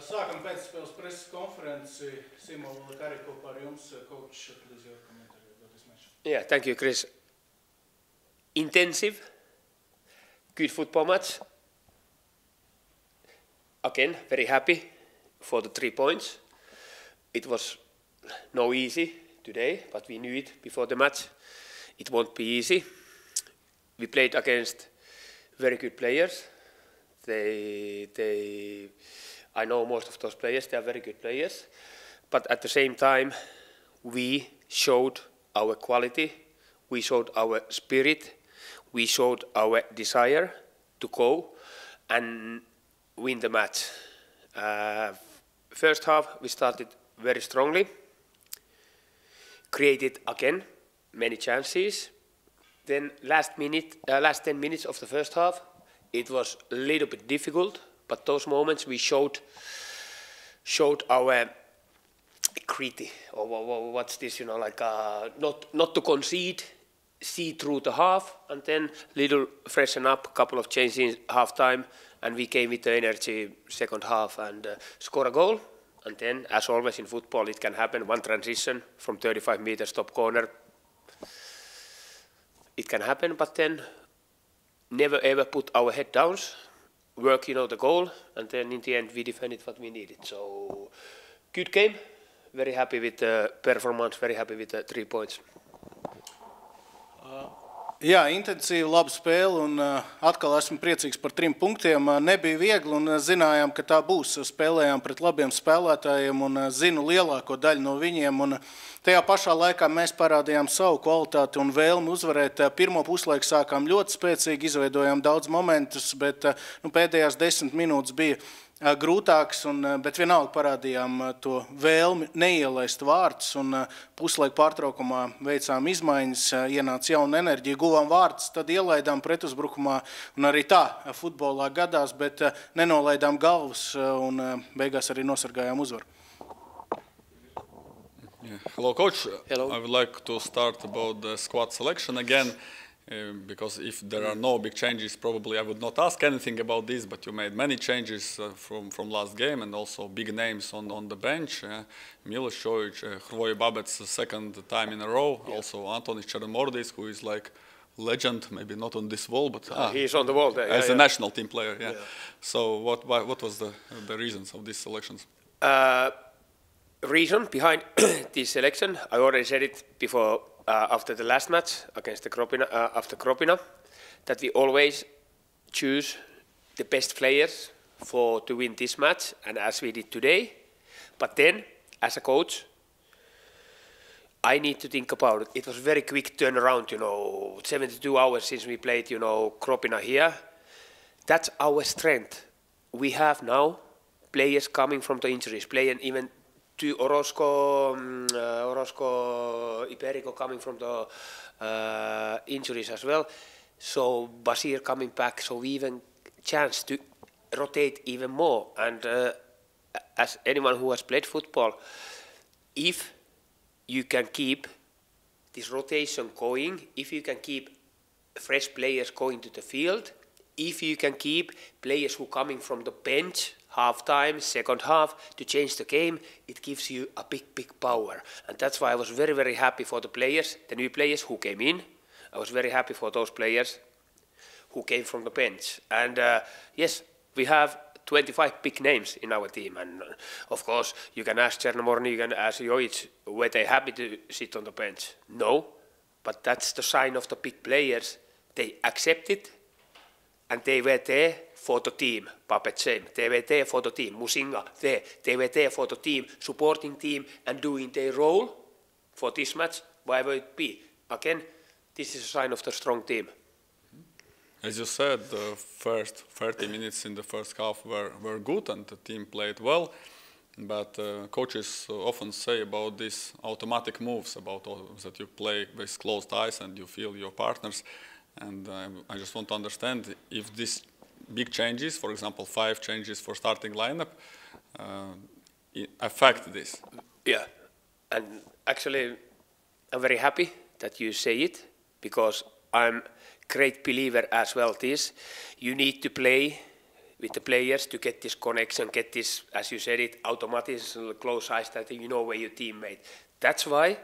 Sākam Pēcspēles preses konferenci. Simo, vēl arī kopā ar jums, coach, please your commentary about this match. Yeah, thank you, Chris. Intensive, good football match. Again, very happy for the 3 points. It was no easy today, but we knew it before the match. It won't be easy. We played against very good players. I know most of those players, they are very good players. But at the same time, we showed our quality, we showed our spirit, we showed our desire to go and win the match. First half, we started very strongly, created again many chances. Then last 10 minutes of the first half, it was a little bit difficult, but those moments we showed our gritty, or what's this, like not to concede, see through the half, and then little freshen up, couple of changes half time, and we came with the energy second half and score a goal. And then, as always in football, it can happen, one transition from 35 meters top corner. It can happen, but then never ever put our head down, work, the goal, and then in the end we defended what we needed. So, good game, very happy with the performance, very happy with the 3 points. Jā, intensīva, laba spēle, un atkal esmu priecīgs par 3 punktiem. Nebija viegli, un zinājām, ka tā būs. Spēlējām pret labiem spēlētājiem, un zinu lielāko daļu no viņiem. Un tajā pašā laikā mēs parādījām savu kvalitāti un vēlmi uzvarēt. Pirmo puslaiku sākām ļoti spēcīgi, izveidojām daudz momentus, bet pēdējās 10 minūtes bija grūtāks, bet vienalga parādījām to vēlmi neielaist vārtus, un puslaika pārtraukumā veicām izmaiņas, ienāca jauna enerģija, guvām vārtus, tad ielaidām pretuzbrukumā, un arī tā futbolā gadās, bet nenolaidām galvas, un beigās arī nosargājām uzvaru. Yeah. Hello, coach. Hello. I would like to start about the squad selection again. Because if there are no big changes, probably I would not ask anything about this, but you made many changes from last game, and also big names on the bench. Milošović, Hrvoje Babets, second time in a row. Yeah. Also Antonis Černomordis, who is like legend, maybe not on this wall, but he's on the wall there. As a national team player. Yeah. So what was the reasons of these selections? Reason behind this selection, I already said it before. After the last match against the after Kropina, that we always choose the best players to win this match, and as we did today. But then, as a coach, I need to think about it. It was very quick turnaround, 72 hours since we played, Kropina here. That's our strength. We have now players coming from the injuries, playing even to Orozco, Iberico coming from the injuries as well. So Basir coming back, so we even chance to rotate even more. And as anyone who has played football, if you can keep this rotation going, if you can keep fresh players going to the field, if you can keep players who coming from the bench, half-time, second half, to change the game, it gives you a big power. And that's why I was very, very happy for the players, the new players who came in. I was very happy for those players who came from the bench. And yes, we have 25 big names in our team. And of course, you can ask Černomorny, you can ask Jojic, were they happy to sit on the bench? No, but that's the sign of the big players. They accepted, and they were there for the team. Puppet same. They were there for the team. Musinga there. They were there for the team, supporting team and doing their role for this match. Why would it be? Again, this is a sign of the strong team. As you said, the first 30 minutes in the first half were good and the team played well. But coaches often say about these automatic moves, about that you play with closed eyes and you feel your partners. And I just want to understand if these big changes, for example, 5 changes for starting lineup, affect this. Yeah, and actually I'm very happy that you say it, because I'm great believer as well this. You need to play with the players to get this connection, get this, as you said it, automatism, close eyes, that you know where your teammate. That's why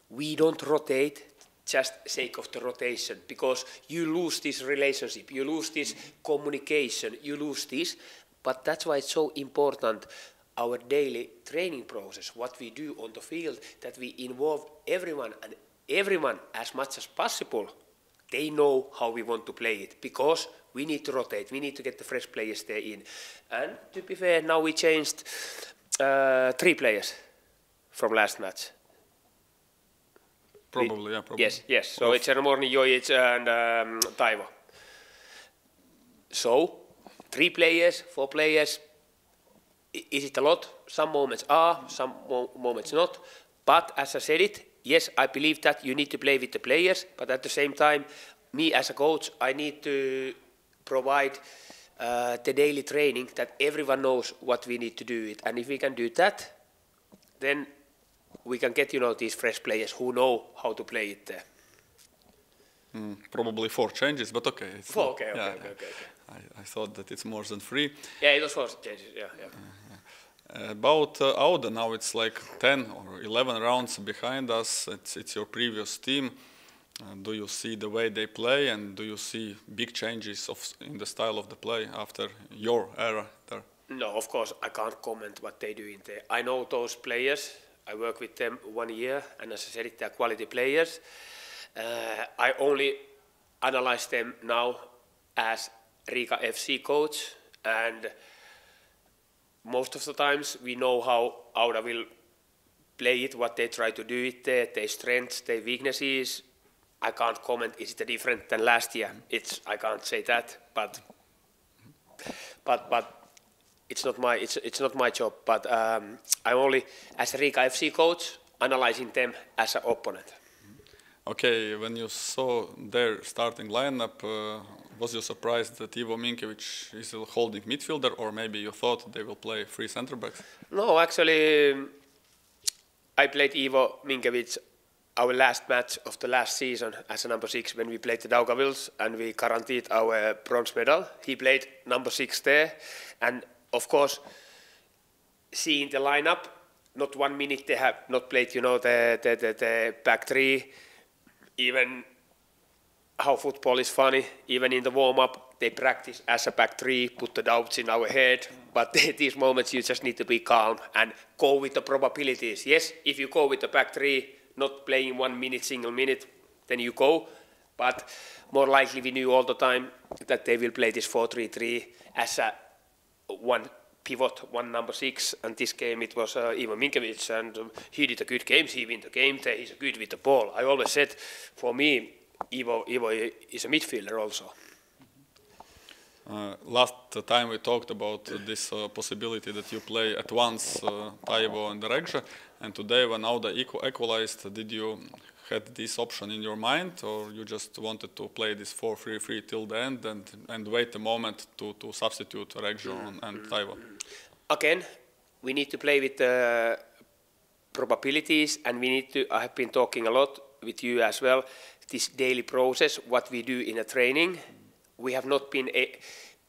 we don't rotate just sake of the rotation, because you lose this relationship, you lose this communication, you lose this. But that's why it's so important, our daily training process, what we do on the field, that we involve everyone, and everyone as much as possible. They know how we want to play it, because we need to rotate, we need to get the fresh players there in. And to be fair, now we changed 3 players from last match. Probably, yeah, probably. Yes. So it's Ermorni, Jojic and Taivo. So 3 players, 4 players. Is it a lot? Some moments are, some moments not. But as I said it, yes, I believe that you need to play with the players. But at the same time, me as a coach, I need to provide the daily training that everyone knows what we need to do it. And if we can do that, then we can get, these fresh players who know how to play it there. Probably 4 changes, but okay. It's 4, okay. I thought that it's more than 3. Yeah, it was 4 changes, yeah. About Auda, now it's like 10 or 11 rounds behind us. It's your previous team. Do you see the way they play, and do you see big changes in the style of the play after your era there? No, of course, I can't comment what they do in there. I know those players. I work with them 1 year, and as I said, they're quality players. I only analyze them now as Riga FC coach, and most of the times we know how Auda will play it, what they try to do it there, their strengths, their weaknesses. I can't comment, is it different than last year? I can't say that, but it's not my job. But I'm only, as a Riga FC coach, analyzing them as an opponent. Okay, when you saw their starting lineup, was you surprised that Ivo Minkevic is still holding midfielder, or maybe you thought they will play 3 center backs? No, actually, I played Ivo Minkevic our last match of the last season as a number 6 when we played the Daugavils and we guaranteed our bronze medal. He played number 6 there, and of course, seeing the lineup, not 1 minute they have not played, the back 3. Even how football is funny, even in the warm-up, they practice as a back 3, put the doubts in our head. But these moments you just need to be calm and go with the probabilities. Yes, if you go with the back 3, not playing 1 minute, single minute, then you go. But more likely we knew all the time that they will play this 4-3-3 as a 1 pivot, 1 number 6, and this game it was Ivo Minkevic, and he did a good game, he won the game there, he's good with the ball. I always said, for me, Ivo is a midfielder also. Last time we talked about this possibility that you play at once Taivo and Regja, and today when Auda equalized, did you had this option in your mind, or you just wanted to play this 4-3-3 till the end and wait a moment to substitute Regja and Taivo? Again, we need to play with the probabilities, and we need to, I have been talking a lot with you as well, this daily process, what we do in a training. We have not been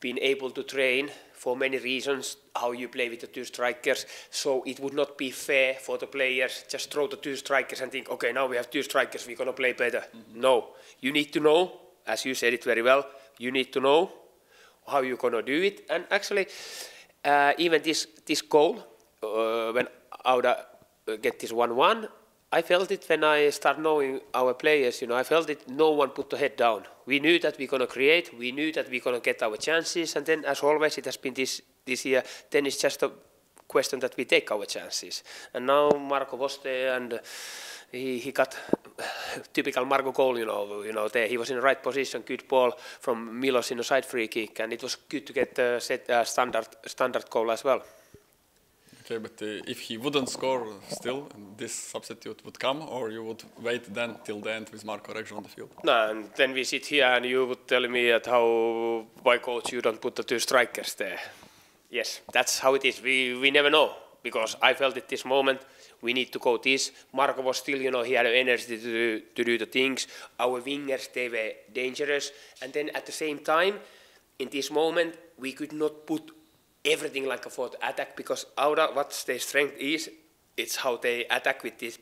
able to train for many reasons, how you play with the 2 strikers, so it would not be fair for the players just throw the 2 strikers and think, okay, now we have 2 strikers, we're going to play better. No, you need to know, as you said it very well, you need to know how you're going to do it. And actually, even this goal, when Auda get this 1-1, I felt it when I start knowing our players, I felt it, no one put the head down. We knew that we're going to create, we knew that we're going to get our chances, and then as always it has been this year, then it's just a question that we take our chances. And now Marco was there, and he got typical Marco goal, there. He was in the right position, good ball from Milos in a side free kick, and it was good to get the standard goal as well. Okay, but if he wouldn't score still, this substitute would come, or you would wait then till the end with Marco Regja on the field? No, and then we sit here and you would tell me that how, why coach, you don't put the 2 strikers there. Yes, that's how it is. We never know, because I felt at this moment we need to go this. Marco was still, he had energy to do the things. Our wingers, they were dangerous. And then at the same time, in this moment, we could not put everything like a for the attack, because Auda, what their strength is, it's how they attack with this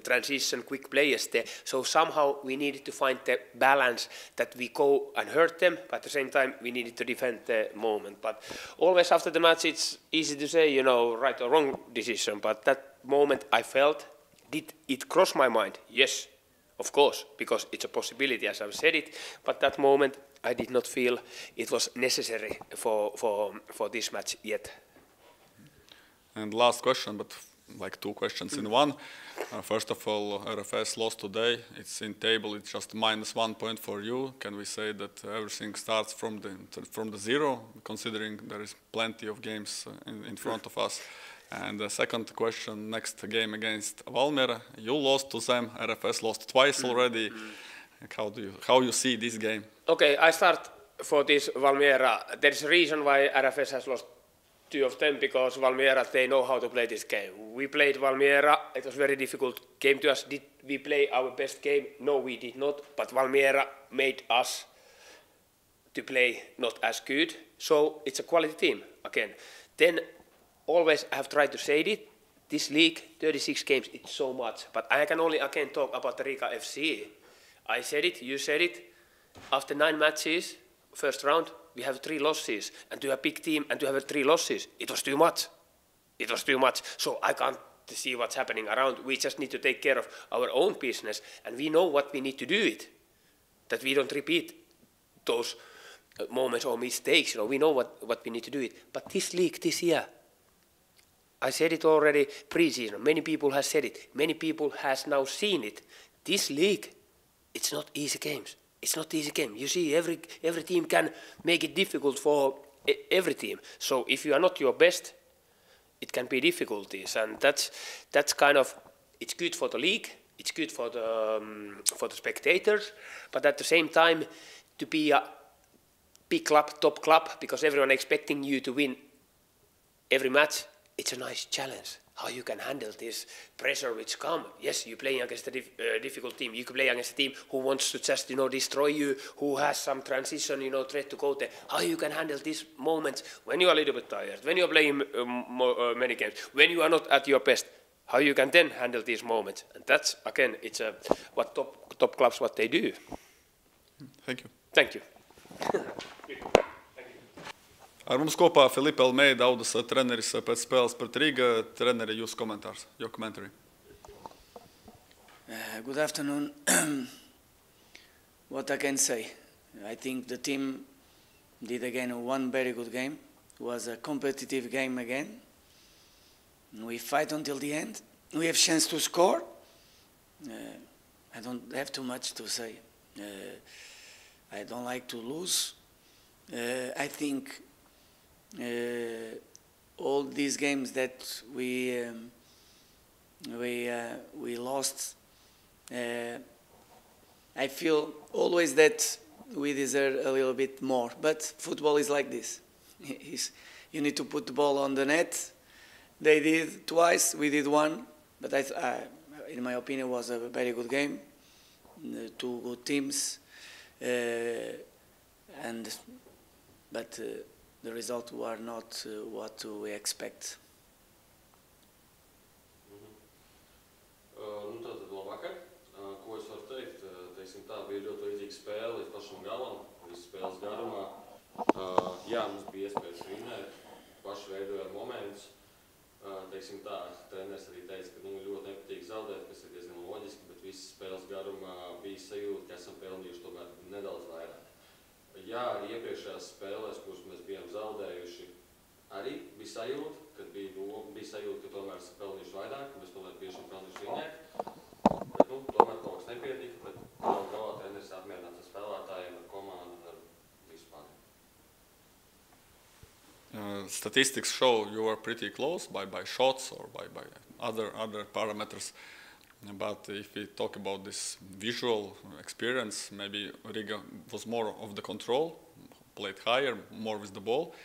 transition, quick players there. So somehow we needed to find the balance that we go and hurt them, but at the same time we needed to defend the moment. But always after the match, it's easy to say, you know, right or wrong decision. But that moment I felt, did it cross my mind? Yes, of course, because it's a possibility, as I've said it. But that moment, I did not feel it was necessary for this match yet. And last question, but like two questions in one. First of all, RFS lost today. It's in table. It's just -1 point for you. Can we say that everything starts from the zero, considering there is plenty of games in front of us? And the second question: next game against Valmiera, you lost to them. RFS lost twice already. How you see this game? Okay, I start for this Valmiera. There's a reason why RFS has lost 2 of them, because Valmiera, they know how to play this game. We played Valmiera, it was very difficult game to us. Did we play our best game? No, we did not, but Valmiera made us to play not as good. So it's a quality team, again. Then always I have tried to say it, this league, 36 games, it's so much. But I can only again talk about the Riga FC. I said it, you said it. After 9 matches, first round, we have 3 losses, and to have a big team and to have 3 losses, it was too much. It was too much. So I can't see what's happening around. We just need to take care of our own business, and we know what we need to do it. That we don't repeat those moments or mistakes. You know, we know what we need to do it. But this league, this year, I said it already pre-season. Many people have said it. Many people has now seen it. This league, it's not easy games. It's not easy game. You see, every team can make it difficult for every team. So if you are not your best, it can be difficulties, and that's kind of, it's good for the league. It's good for the spectators, but at the same time, to be a big club, top club, because everyone expecting you to win every match, it's a nice challenge. How you can handle this pressure which come. Yes, you're playing against a difficult team. You can play against a team who wants to just, destroy you, who has some transition, threat to go there. How you can handle these moments when you are a little bit tired, when you are playing many games, when you are not at your best. How you can then handle these moments. And that's, again, it's what top clubs, what they do. Thank you. Thank you. Ar mums kopā Filipa Almeida, Audas treneris pēc spēles pret Riga. Treneri, jūsu komentārs, your commentary. Good afternoon. What I can say? I think the team did again one very good game. It was a competitive game again. We fight until the end. We have chance to score. I don't have too much to say. I don't like to lose. I think all these games that we lost, I feel always that we deserve a little bit more. But football is like this. You need to put the ball on the net. They did twice, we did one. But in my opinion, it was a very good game. 2 good teams. But the results were not what we expect. Tātad labvakar. Ko es varu teikt? Teiksim tā, bija ļoti līdzīga spēle līdz pašam galam, visas spēles garumā. Jā, mums bija iespējas vinēt, paši veidojām momentus. Teiksim tā, treneris arī teica, ka ļoti nepatīk zaudēt, kas ir diezgan loģiski, bet visas spēles garumā bija sajūta, ka esam pelnījuši tomēr nedaudz vairāk. Jā, arī iepriekšējās spēlēs, kuras mēs bijām zaudējuši, arī bija sajūta, kad bija sajūta, ka tomēr esam pelnījuši vairāk, ka mēs tomēr bieži pelnījuši vinēt. Bet, tomēr kaut kas nepietika, bet galā treneris apmierināts ar spēlētājiem, ar komandu un ar visu pārējo. Statistics show you are pretty close by shots or by other parameters. But if we talk about this visual experience, maybe Riga was more of the control, played higher, more with the ball.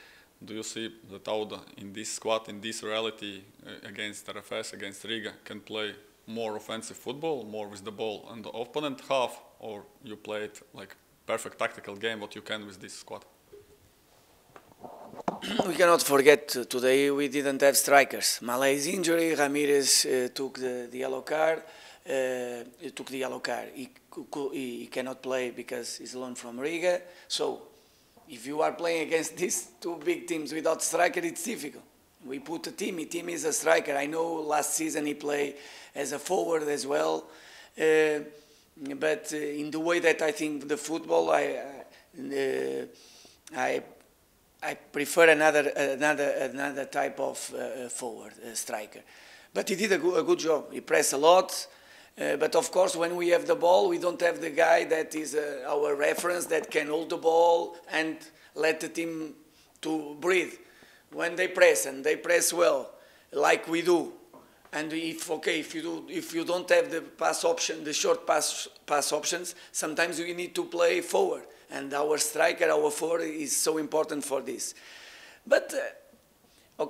Do you see that Auda in this squad, in this reality against RFS, against Riga, can play more offensive football, more with the ball on the opponent half, or you played like perfect tactical game what you can with this squad? we cannot forget today we didn't have strikers. Malay's injury, Ramirez took the yellow card. He cannot play because he's loaned from Riga. So if you are playing against these two big teams without striker, it's difficult. We put a team. Team is a striker. I know last season he played as a forward as well. But in the way that I think the football, I prefer another type of forward striker. But he did a good job. He pressed a lot. But of course, when we have the ball, we don't have the guy that is our reference that can hold the ball and let the team to breathe. When they press and they press well, like we do, and if you don't have the pass option, the short pass options, sometimes you need to play forward, and our striker, our forward, is so important for this. But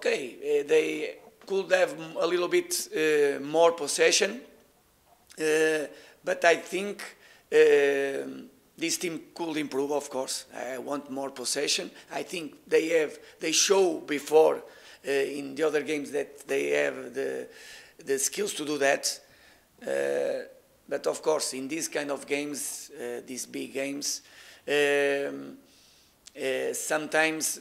they could have a little bit more possession, but I think this team could improve. Of course, I want more possession. I think they show before in the other games that they have the skills to do that. But of course, in these kind of games, these big games, sometimes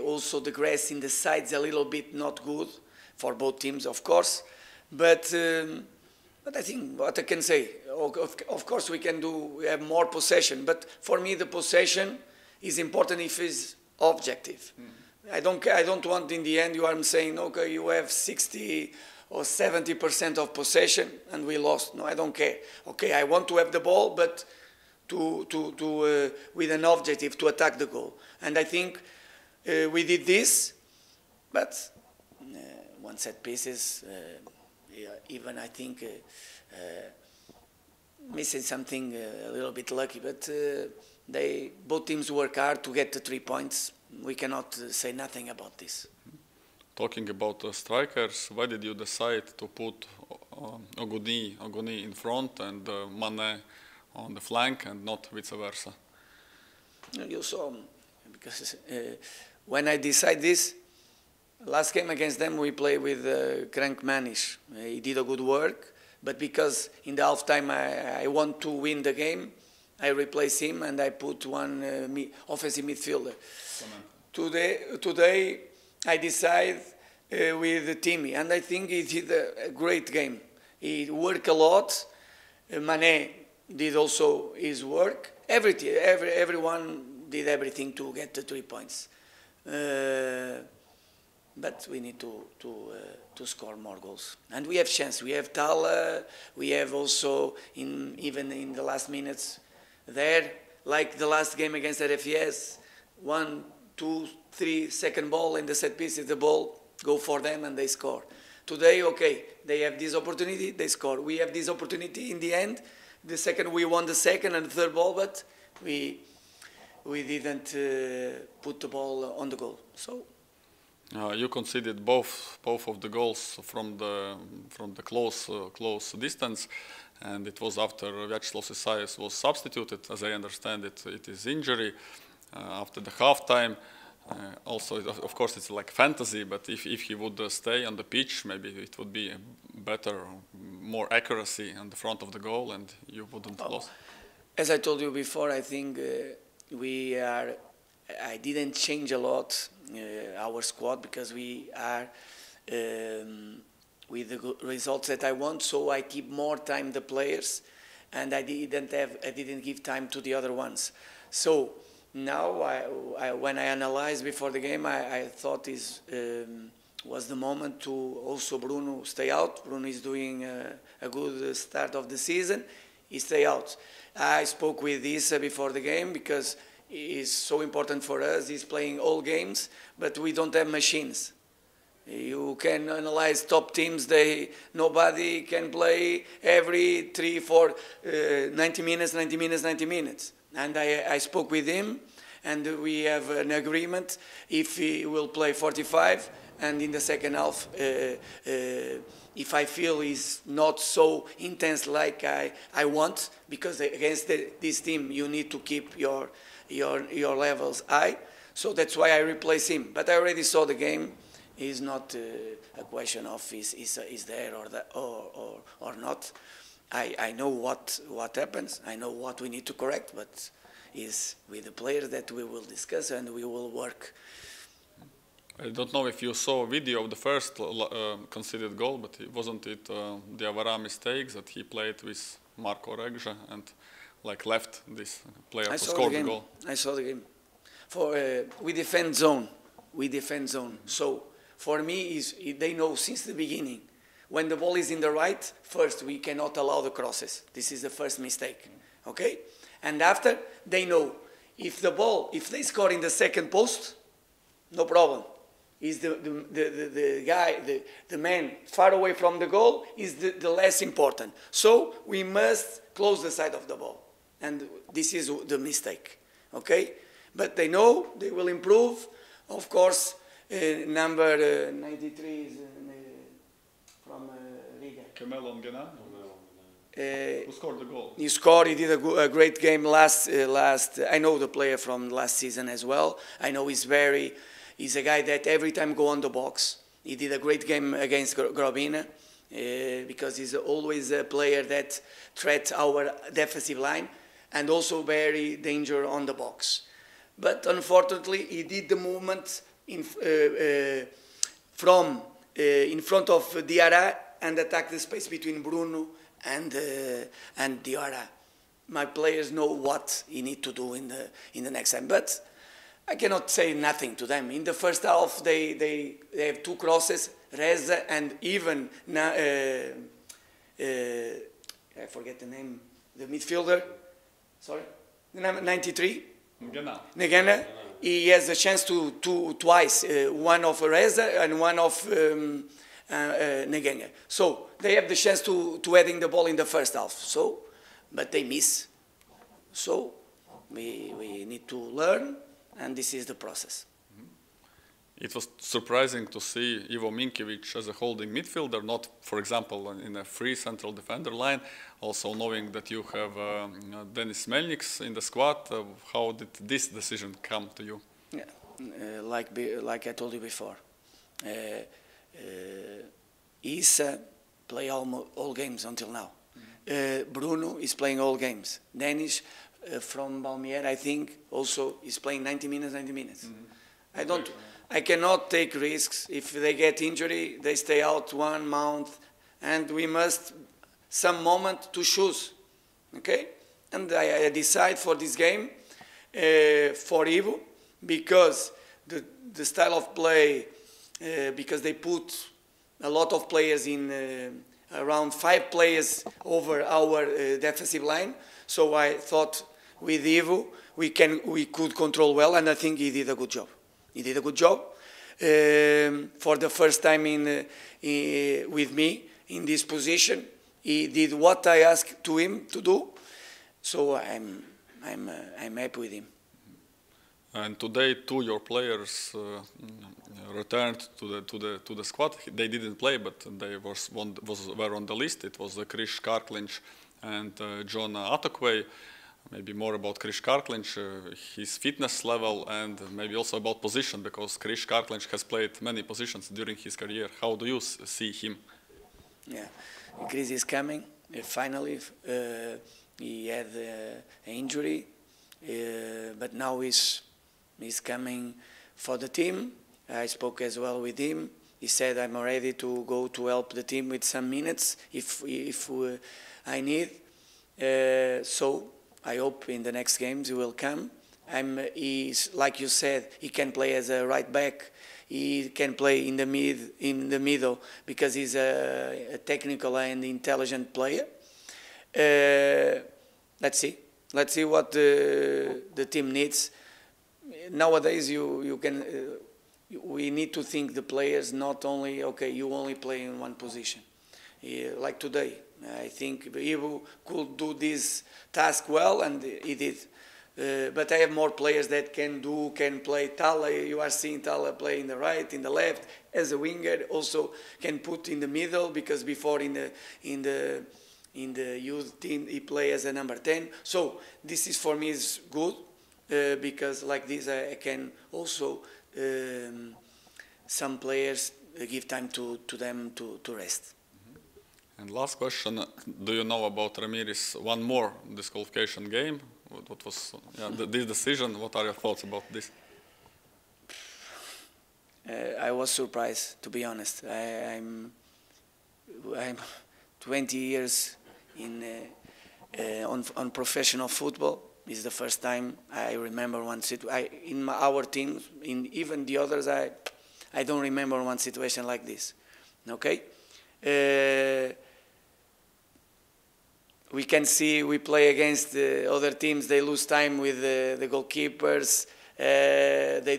also the grass in the sides a little bit not good for both teams, of course. But I think what I can say, of course we have more possession, but for me the possession is important if it's objective. I don't want in the end you are saying, okay, you have 60 or 70% of possession and we lost. No, I don't care. Okay, I want to have the ball, but with an objective to attack the goal. And I think we did this, but one set pieces, even I think missing something a little bit lucky, but both teams work hard to get the 3 points. We cannot say nothing about this. Talking about the strikers, why did you decide to put Oguni in front and Mane on the flank and not vice versa? You saw, because when I decide this, last game against them we played with Crank Manish. He did a good work, but because in the halftime I want to win the game, I replace him and I put one offensive midfielder. Today I decide with Timmy, and I think he did a great game. He worked a lot. Mane did also his work. Everyone did everything to get the 3 points. But we need to score more goals. And we have chance. We have Tala. We have also, even in the last minutes there, like the last game against RFS, 1, 2, 3 second ball in the set piece, the ball go for them and they score. Today, okay, they have this opportunity, they score. We have this opportunity in the end. The second, we won the second and third ball, but we didn't put the ball on the goal. So. You conceded both of the goals from the close distance, and it was after Vyacheslav Isaias was substituted. As I understand it, it is injury after the halftime. Also, of course, it's like fantasy, but if he would stay on the pitch, maybe it would be better, more accuracy on the front of the goal, and you wouldn't lose. As I told you before, I think I didn't change a lot our squad because we are with the results that I want, so I keep more time the players, and I didn't give time to the other ones. So now, when I analyzed before the game, I thought this was the moment to also Bruno stay out. Bruno is doing a good start of the season. He stay out. I spoke with Issa before the game because it's so important for us. He's playing all games, but we don't have machines. You can analyze top teams. Nobody can play every 3, 4, 90 minutes. And I spoke with him, and we have an agreement. If he will play 45, and in the second half, if I feel he's not so intense like I want, because against this team you need to keep your levels high. So that's why I replace him. But I already saw the game. It's not a question of is there or not. I know what happens. I know what we need to correct, but it's with the players that we will discuss and we will work. I don't know if you saw a video of the first conceded goal, but wasn't it the Avara mistakes that he played with Marko Regža and like left this player to score the goal? I saw the game. We defend zone. We defend zone. So for me, they know since the beginning, when the ball is in the right, first we cannot allow the crosses. This is the first mistake. Okay? And after, they know if they score in the second post, no problem. Is the guy, the man far away from the goal is the less important. So we must close the side of the ball. And this is the mistake. Okay? But they know they will improve. Of course, number 93 is from Riga. Who scored the goal? He scored. He did a great game last. I know the player from last season as well. I know he's a guy that every time go on the box. He did a great game against Grobina because he's always a player that threats our defensive line and also very dangerous on the box. But unfortunately, he did the movement from in front of Diarra and attack the space between Bruno and Diarra. My players know what he need to do in the next time, but I cannot say nothing to them. In the first half, they have two crosses, Reza and even I forget the name, the midfielder. Sorry, the number 93. Negana. He has a chance to twice, one of Reza and one of Negana. So they have the chance to heading the ball in the first half. So, but they miss. So we need to learn, and this is the process. It was surprising to see Ivo Minkiewicz as a holding midfielder, not, for example, in a free central defender line. Also knowing that you have Denis Melniks in the squad, how did this decision come to you? Yeah, like I told you before, Issa play all games until now. Bruno is playing all games. Denis from Balmier, I think, also is playing 90 minutes. Mm-hmm. I cannot take risks. If they get injury, they stay out 1 month, and we must some moment to choose, okay? And I decide for this game for Ivo because the style of play, because they put a lot of players in around 5 players over our defensive line. So I thought with Ivo we could control well, and I think he did a good job. He did a good job for the first time with me in this position. He did what I asked to him to do, so I'm happy with him. And today, your players returned to the squad. They didn't play, but they were on the list. It was Kriš Kārkliņš and John Atokvei. Maybe more about Kriš Kārkliņš, his fitness level, and maybe also about position, because Kriš Kārkliņš has played many positions during his career. How do you see him? Yeah, Kriš is coming. Finally, he had an injury, but now he's coming for the team. I spoke as well with him. He said, I'm ready to go to help the team with some minutes if I need. So I hope in the next games he will come. He's, like you said, he can play as a right back. He can play in the middle because he's a technical and intelligent player. Let's see. Let's see what the team needs. Nowadays, we need to think the players not only, okay, you only play in one position. Like today, I think Ivo could do this task well, and he did. But I have more players that can play. Tala, you are seeing Tala play in the right, in the left, as a winger. Also can put in the middle, because before in the youth team he played as a number 10. So this is for me is good. because like this I can also some players give time to them to rest. And last question, do you know about Ramirez one more disqualification game? What was this decision? What are your thoughts about this? I was surprised, to be honest. I'm 20 years on professional football. This is the first time I remember one situation. In our team, in even the others, I don't remember one situation like this. Okay? We can see we play against the other teams. They lose time with the goalkeepers. They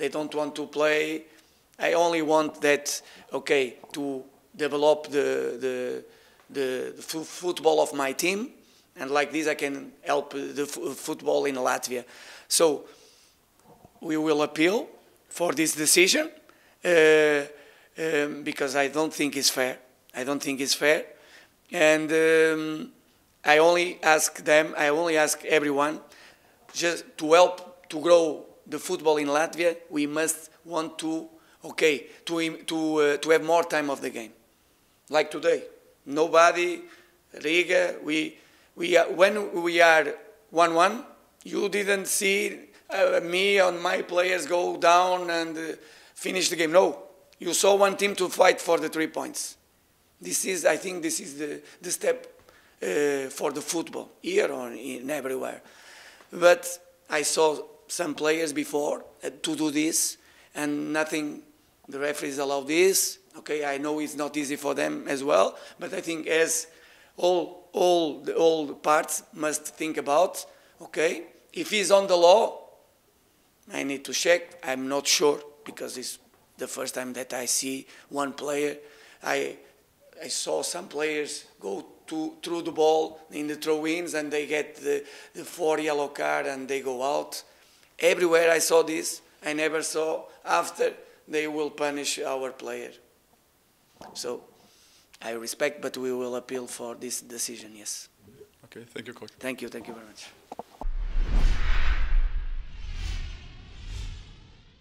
don't want to play. I only want that, okay, to develop the football of my team, and like this I can help the football in Latvia. So we will appeal for this decision because I don't think it's fair. I don't think it's fair. And I only ask everyone, just to help to grow the football in Latvia, we must want to, okay, to have more time of the game. Like today, nobody, Riga, when we are 1-1, you didn't see me and my players go down and finish the game. No, you saw one team to fight for the 3 points. I think this is the step for the football, here or everywhere. But I saw some players before to do this, and nothing, the referees allow this. Okay, I know it's not easy for them as well, but I think as all the parts must think about, okay, if he's on the law, I need to check. I'm not sure, because it's the first time that I see one player. I saw some players go through the ball in the throw-ins, and they get the 4 yellow card and they go out. Everywhere I saw this, I never saw after they will punish our player. So I respect, but we will appeal for this decision, yes. Okay, thank you, Coach. Thank you very much.